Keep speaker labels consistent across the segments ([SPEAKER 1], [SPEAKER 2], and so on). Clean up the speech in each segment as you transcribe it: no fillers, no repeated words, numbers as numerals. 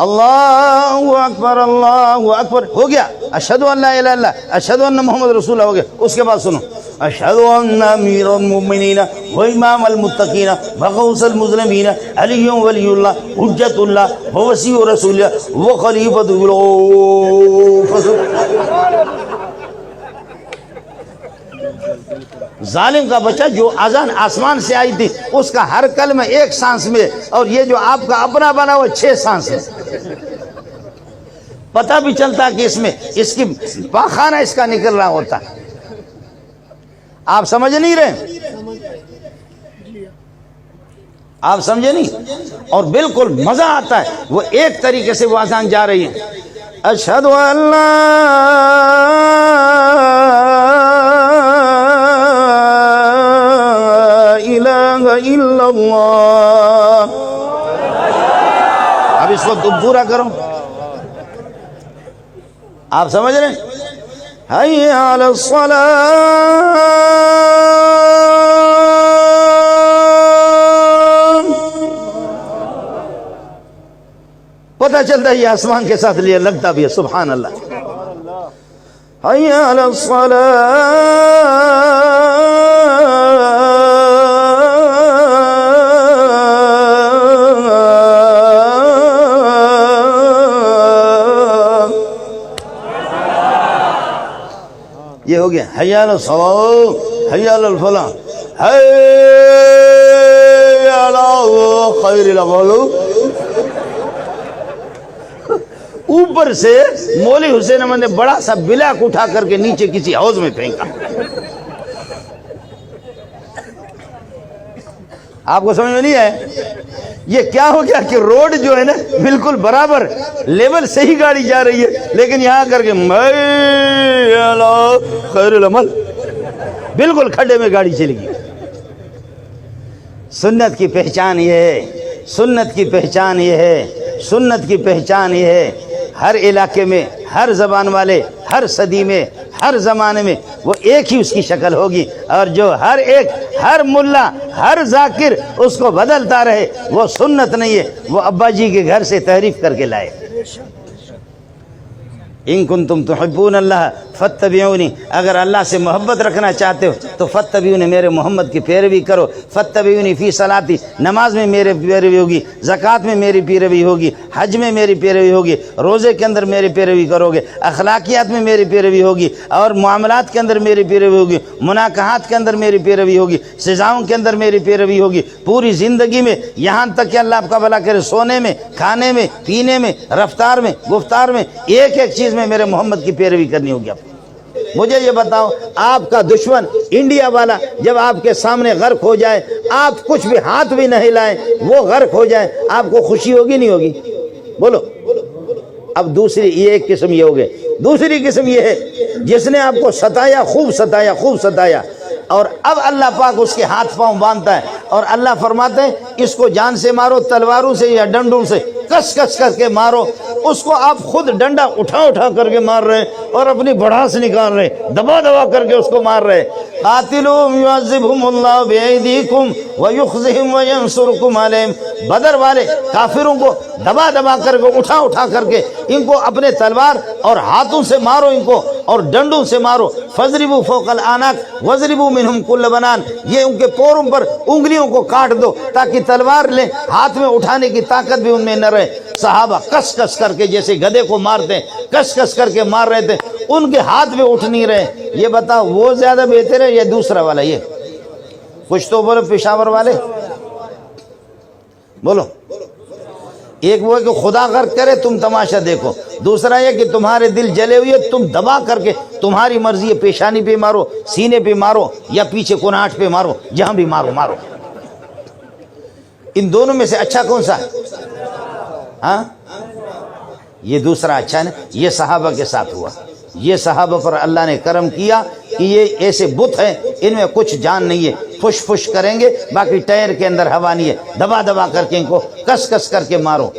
[SPEAKER 1] اللہ اکبر ہو گیا، اشہدو ان لا الہ الا اللہ، اشہدو ان محمد رسول اللہ ہو گیا۔ اس کے بعد سنو، اشہدو ان امیر المؤمنین و امام المتقین و غوث المذنبین علی ولی اللہ حجت اللہ و وسیع رسول اللہ و خلیفۃ اللہ۔ ظالم کا بچہ، جو اذان آسمان سے آئی تھی اس کا ہر کلمہ ایک سانس میں، اور یہ جو آپ کا اپنا بنا وہ 6 سانس ہے۔ پتہ بھی چلتا کہ اس کی پاخانہ اس کا نکل رہا ہوتا۔ آپ سمجھ نہیں رہے؟ آپ سمجھے نہیں؟ اور بالکل مزہ آتا ہے، وہ ایک طریقے سے وہ اذان جا رہی ہے، اشہد ان لا الہ الا اللہ۔ اب اس کو تم پورا کرو، آپ سمجھ رہے ہیں؟ حی علی الصلاۃ، پتہ چلتا ہے یہ آسمان کے ساتھ لیا لگتا بھی ہے، سبحان اللہ۔ حی علی یہ ہو گیا حی علی الصلاۃ، حی علی الفلاح، حی علی خیر الاعمال۔ اوپر سے مولی حسین احمد نے بڑا سا بلاک اٹھا کر کے نیچے کسی حوض میں پھینکا۔ آپ کو سمجھ میں نہیں ہے یہ کیا ہو گیا کہ روڈ جو ہے نا بالکل برابر لیول سے ہی گاڑی جا رہی ہے، لیکن یہاں کر کے خیر العمل بالکل کھڈے میں گاڑی چلے گی۔ سنت کی پہچان یہ ہے، سنت کی پہچان یہ ہے، سنت کی پہچان یہ ہے، ہر علاقے میں، ہر زبان والے، ہر صدی میں، ہر زمانے میں وہ ایک ہی اس کی شکل ہوگی، اور جو ہر ایک، ہر ملا، ہر ذاکر اس کو بدلتا رہے وہ سنت نہیں ہے، وہ ابا جی کے گھر سے تحریف کر کے لائے۔ ان کنتم تحبون اللہ فاتبعونی، اگر اللہ سے محبت رکھنا چاہتے ہو تو فاتبعونی، میرے محمد کی پیروی کرو۔ فاتبعونی فی صلاتی، نماز میں میری پیروی ہوگی، زکوٰۃ میں میری پیروی ہوگی، حج میں میری پیروی ہوگی، روزے کے اندر میری پیروی کرو گے، اخلاقیات میں میری پیروی ہوگی، اور معاملات کے اندر میری پیروی ہوگی، مناکحات کے اندر میری پیروی ہوگی، سزاؤں کے اندر میری پیروی ہوگی، پوری زندگی میں، یہاں تک کہ اللہ آپ کا بھلا کرے، سونے میں، کھانے میں، پینے میں، رفتار میں، گفتار میں، ایک ایک چیز میں میرے محمد کی پیروی کرنی ہوگی۔ آپ مجھے یہ بتاؤ، آپ کا دشمن انڈیا والا جب آپ کے سامنے غرق ہو جائے، آپ کچھ بھی ہاتھ بھی نہ ہلائیں، وہ غرق ہو جائے، آپ کو خوشی ہوگی نہیں ہوگی؟ بولو۔ اب دوسری یہ ایک قسم یہ ہو گئے، دوسری قسم یہ ہے جس نے آپ کو ستایا، خوب ستایا، خوب ستایا، اور اب اللہ پاک اس کے ہاتھ پاؤں باندھتا ہے، اور اللہ فرماتے ہیں اس کو جان سے مارو، تلواروں سے یا ڈنڈوں سے کس کس کر کے مارو۔ اس کو آپ خود ڈنڈا اٹھا اٹھا کر کے مار رہے ہیں، اور اپنی بڑھاس نکال رہے ہیں، دبا دبا کر کے اس کو مار رہے ہیں۔ قاتلوہم یعذبہم اللہ بایدیکم ویخزہم وینصرکم علیہم، بدر والے کافروں کو دبا دبا کر کے، اٹھا اٹھا کر کے ان کو اپنے تلوار اور ہاتھوں سے مارو، ان کو اور ڈنڈوں سے مارو۔ فضربوا فوق الاعناق وضربوا منہم کل بنان، یہ ان کے پوروں پر انگلیوں کو کاٹ دو تاکہ تلوار لیں، ہاتھ میں اٹھانے کی طاقت بھی ان میں نہ رہے۔ صحابہ کس کس کر کے جیسے گدھے کو مارتے ہیں، کس کس کر کے مار رہے تھے، ان کے ہاتھ بھی اٹھ نہیں رہے۔ یہ بتاؤ وہ زیادہ بہتر ہے یا دوسرا والا؟ یہ کچھ تو بولو پشاور والے، بولو۔ ایک وہ ہے کہ خدا غرق کرے تم تماشا دیکھو، دوسرا یہ کہ تمہارے دل جلے ہوئے تم دبا کر کے تمہاری مرضی ہے، پیشانی پہ مارو، سینے پہ مارو، یا پیچھے کناٹ پہ مارو، جہاں بھی مارو مارو۔ ان دونوں میں سے اچھا کون سا ہے؟ ہاں یہ دوسرا اچھا ہے نا۔ یہ صحابہ کے ساتھ ہوا، یہ صحابہ پر اللہ نے کرم کیا کہ یہ ایسے بت ہیں، ان میں کچھ جان نہیں ہے، پھش پھش کریں گے، باقی ٹائر کے اندر ہوا نہیں ہے، دبا دبا کر کے ان کو کس کس کر کے مارو۔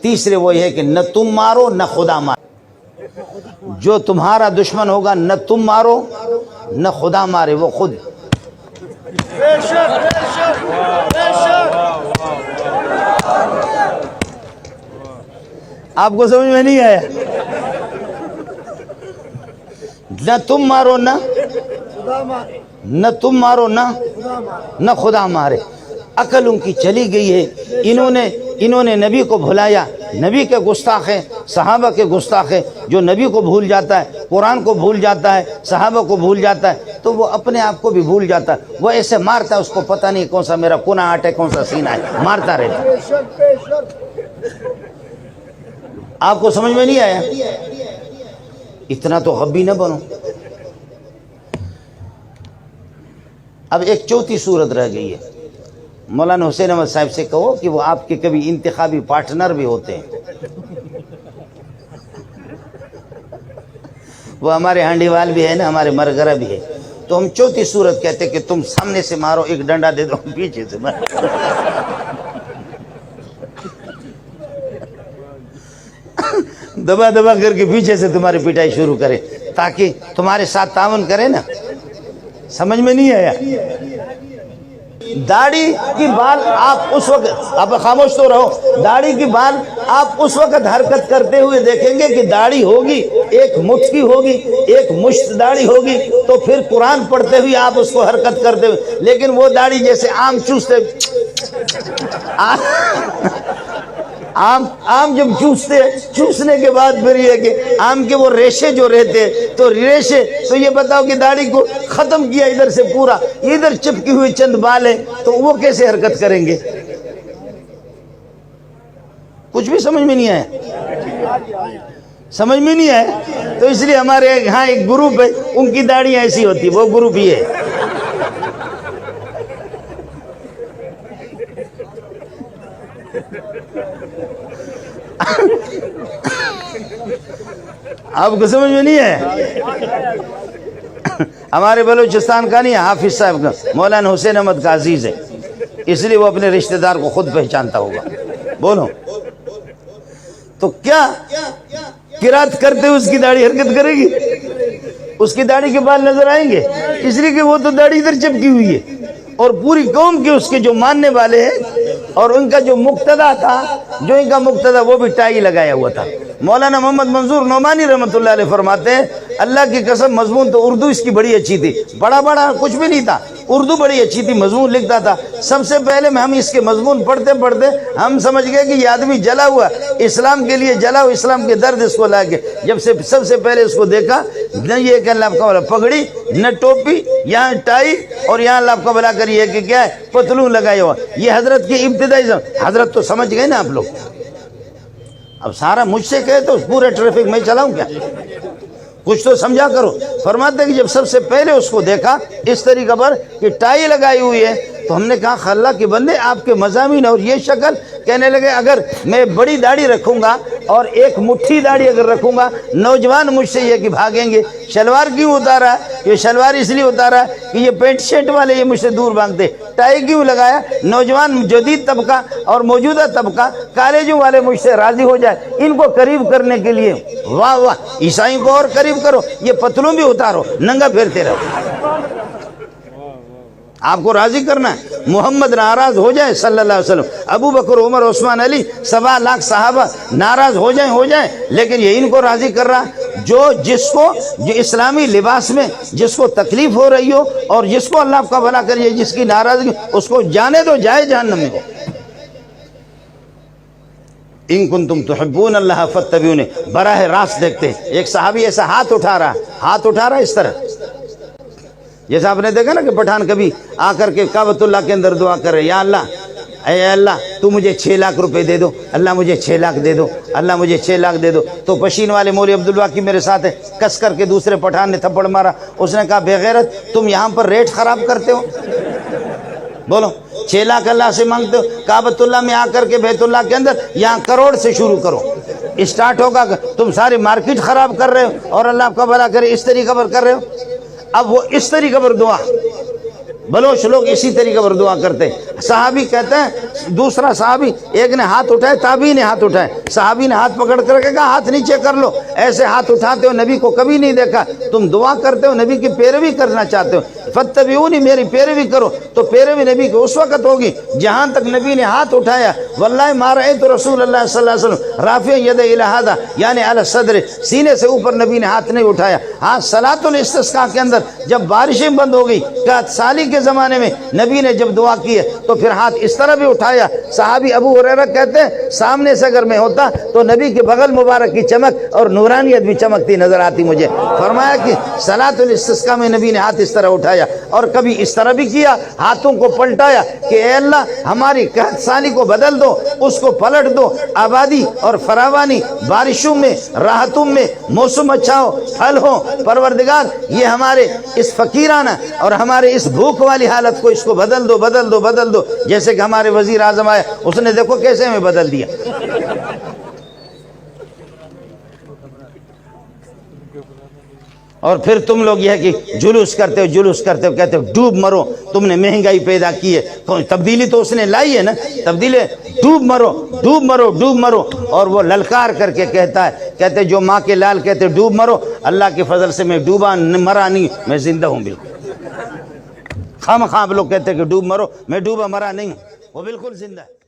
[SPEAKER 1] تیسرے وہ یہ ہے کہ نہ تم مارو نہ خدا مارو، جو تمہارا دشمن ہوگا نہ تم مارو نہ خدا مارے، وہ خود۔ آپ کو سمجھ میں نہیں آیا؟ نہ تم مارو نہ تم مارو نہ خدا مارے. عقل ان کی چلی گئی ہے. انہوں نے نبی کو بھلایا. نبی کے گستاخ ہیں، صحابہ کے گستاخ ہیں. جو نبی کو بھول جاتا ہے، قرآن کو بھول جاتا ہے، صحابہ کو بھول جاتا ہے، تو وہ اپنے آپ کو بھی بھول جاتا ہے. وہ ایسے مارتا ہے، اس کو پتہ نہیں کون سا میرا کنا آٹ ہے، کون سا سینہ ہے، مارتا رہتا. آپ کو سمجھ میں نہیں آیا؟ اتنا تو غبی نہ بنو. اب ایک چوتھی صورت رہ گئی ہے. مولانا حسین احمد صاحب سے کہو کہ وہ آپ کے کبھی انتخابی پارٹنر بھی ہوتے ہیں. وہ ہمارے ہانڈی وال بھی ہے نا، ہمارے مرگرہ بھی ہے. تو ہم چوتھی صورت کہتے کہ تم سامنے سے مارو، ایک ڈنڈا دے دو، پیچھے سے مارو. دبا دبا کر کے پیچھے سے تمہاری پٹائی شروع کرے تاکہ تمہارے ساتھ تعاون کرے نا. سمجھ میں نہیں آیا؟ داڑھی کی بال آپ اس وقت، آپ خاموش تو رہو، داڑھی کی بال آپ اس وقت حرکت کرتے ہوئے دیکھیں گے کہ داڑھی ہوگی، ایک مٹھ کی ہوگی، ایک مشت داڑھی ہوگی، تو پھر قرآن پڑھتے ہوئے آپ اس کو حرکت کرتے ہوئے. لیکن وہ داڑھی جیسے آم چوستے، آم جب چوسنے کے بعد پھر یہ کہ آم کے وہ ریشے جو رہتے، تو ریشے، تو یہ بتاؤ کہ داڑھی کو ختم کیا ادھر سے پورا، ادھر چپکی ہوئی چند بال ہے، تو وہ کیسے حرکت کریں گے؟ کچھ بھی سمجھ میں نہیں آیا؟ سمجھ میں نہیں آیا؟ تو اس لیے ہمارے ہاں ایک گروپ ہے، ان کی داڑھی ایسی ہوتی، وہ گروپ یہ ہے. آپ کو سمجھ میں نہیں ہے؟ ہمارے بلوچستان کا نہیں، حافظ صاحب کا، مولانا حسین احمد کا عزیز ہے، اس لیے وہ اپنے رشتہ دار کو خود پہچانتا ہوگا. بولو تو کیا قرات کرتے ہوئے اس کی داڑھی حرکت کرے گی؟ اس کی داڑھی کے بال نظر آئیں گے؟ اس لیے کہ وہ تو داڑھی ادھر چپکی ہوئی ہے. اور پوری قوم کے اس کے جو ماننے والے ہیں اور ان کا جو مقتدا تھا، جو ان کا مقتدا، وہ بھی ٹائی لگایا ہوا تھا. مولانا محمد منظور نعمانی رحمۃ اللہ علیہ فرماتے ہیں، اللہ کی قسم مضمون تو اردو اس کی بڑی اچھی تھی. بڑا کچھ بھی نہیں تھا، اردو بڑی اچھی تھی، مضمون لکھتا تھا. سب سے پہلے میں ہم اس کے مضمون پڑھتے ہم سمجھ گئے کہ یہ آدمی جلا ہوا، اسلام کے لیے جلا ہوا، اسلام کے درد اس کو لا کے. جب سے سب سے پہلے اس کو دیکھا، نہ یہ کہ اللہ کا بلا پگڑی، نہ ٹوپی، یہاں ٹائی، اور یہاں اللہ کا بلا کر یہ کہ کیا ہے، پتلون لگایا ہوا. یہ حضرت کی ابتدائی حضرت تو سمجھ گئے نا آپ لوگ. اب سارا مجھ سے کہے تو پورے ٹریفک میں چلاؤں کیا؟ کچھ تو سمجھا کرو. فرماتے ہیں کہ جب سب سے پہلے اس کو دیکھا اس طریقے پر کہ ٹائی لگائی ہوئی ہے، تو ہم نے کہا اللہ کے بندے، آپ کے مضامین اور یہ شکل. کہنے لگے اگر میں بڑی داڑھی رکھوں گا اور ایک مٹھی داڑھی اگر رکھوں گا، نوجوان مجھ سے یہ کہ بھاگیں گے. شلوار کیوں اتارا ہے؟ یہ شلوار اس لیے اتارا ہے کہ یہ پینٹ شرٹ والے یہ مجھ سے دور بھاگتے. ٹائی کیوں لگایا؟ نوجوان جدید طبقہ اور موجودہ طبقہ کالجوں والے مجھ سے راضی ہو جائے، ان کو قریب کرنے کے لیے. واہ واہ، عیسائیوں کو اور قریب کرو، یہ پتلوں بھی اتارو، ننگا پھرتے رہو. آپ کو راضی کرنا ہے. محمد ناراض ہو جائے صلی اللہ علیہ وسلم، ابو بکر، عمر، عثمان، علی، 1.25 لاکھ صحابہ ناراض ہو جائیں، لیکن یہ ان کو راضی کر رہا. جو اسلامی لباس میں جس کو تکلیف ہو رہی ہو اور جس کو اللہ کا بھلا کریے، جس کی ناراضگی، اس کو جانے دو، جائے جہنم میں. ان کنتم تحبون اللہ فاتبعونی، براہ راست دیکھتے. ایک صحابی ایسا ہاتھ اٹھا رہا اس طرح، جیسا آپ نے دیکھا نا کہ پٹھان کبھی آ کر کے کعبۃ اللہ کے اندر دعا کر رہے، یا اللہ، اے اللہ تو مجھے 6 لاکھ روپے دے دو، اللہ مجھے 6 لاکھ دے دو، اللہ مجھے 6 لاکھ دے دو. تو پشین والے مولوی عبدالواقی میرے ساتھ ہے، کس کر کے دوسرے پٹھان نے تھپڑ مارا. اس نے کہا بے غیرت، تم یہاں پر ریٹ خراب کرتے ہو. بولو، 6 لاکھ اللہ سے مانگتے ہو، کعبۃ اللہ میں آ کر کے بیت اللہ کے اندر یہاں کروڑ سے شروع کرو، اسٹارٹ ہوگا. تم ساری مارکیٹ خراب کر رہے ہو اور اللہ کا بھلا کرے اس طریقے پر کر رہے ہو. اب وہ اس طریقے پر دعا، بلوچ لوگ اسی طریقے پر دعا کرتے ہیں۔ صحابی کہتے ہیں، دوسرا صحابی ایک نے ہاتھ اٹھائے، تابعی نے ہاتھ اٹھائے، صحابی نے ہاتھ پکڑ کر کے کہا ہاتھ نیچے کر لو، ایسے ہاتھ اٹھاتے ہو نبی کو کبھی نہیں دیکھا، تم دعا کرتے ہو، نبی کی پیروی کرنا چاہتے ہو، فاتبعونی، میری پیروی کرو، تو پیروی نبی کی اس وقت ہوگی جہاں تک نبی نے ہاتھ اٹھایا۔ واللہ ما رأیت رسول اللہ صلی اللہ علیہ وسلم رافع ید الی ھذا، یعنی علی الصدر، سینے سے اوپر نبی نے ہاتھ نہیں اٹھایا۔ ہاں صلاۃ الاستسقاء کے اندر جب بارشیں بند ہو گئی، قحط سالی کے زمانے میں نبی نے جب دعا کی ہے تو پھر ہاتھ اس طرح بھی اٹھایا۔ صحابی ابو ہریرہ کہتے ہیں سامنے سے اگر میں ہوتا تو نبی کے بغل مبارک کی چمک اور نورانیت بھی چمکتی نظر آتی مجھے۔ فرمایا کہ صلاۃ الاستسقاء میں نبی نے ہاتھ اس طرح اٹھایا، اور کبھی اس طرح بھی کیا، ہاتھوں کو پلٹایا کہ اے اللہ ہماری قحط سالی کو بدل دو، اس کو پلٹ دو، آبادی اور فراوانی، بارشوں میں، راحتوں میں، موسم اچھا ہو، پھل ہو، پروردگار یہ ہمارے اس فقیرانہ اور ہمارے اس بھوک والی حالت کو اس کو بدل دو، بدل دو، بدل دو۔ جیسے کہ ہمارے وزیر اعظم آئے، اس نے دیکھو کیسے ہمیں بدل دیا۔ اور پھر تم لوگ یہ ہے کہ جلوس کرتے ہو، جلوس کرتے ہو، کہتے ہو ڈوب مرو، تم نے مہنگائی پیدا کی ہے، تبدیلی تو اس نے لائی ہے نا، تبدیلی، ڈوب مرو، ڈوب مرو، ڈوب مرو۔ اور وہ للکار کر کے کہتا ہے، کہتے جو ماں کے لال کہتے ڈوب مرو، اللہ کے فضل سے میں ڈوبا مرا نہیں، میں زندہ ہوں بالکل۔ خام لوگ کہتے کہ ڈوب مرو، میں ڈوبا مرا نہیں ہوں، وہ بالکل زندہ ہے۔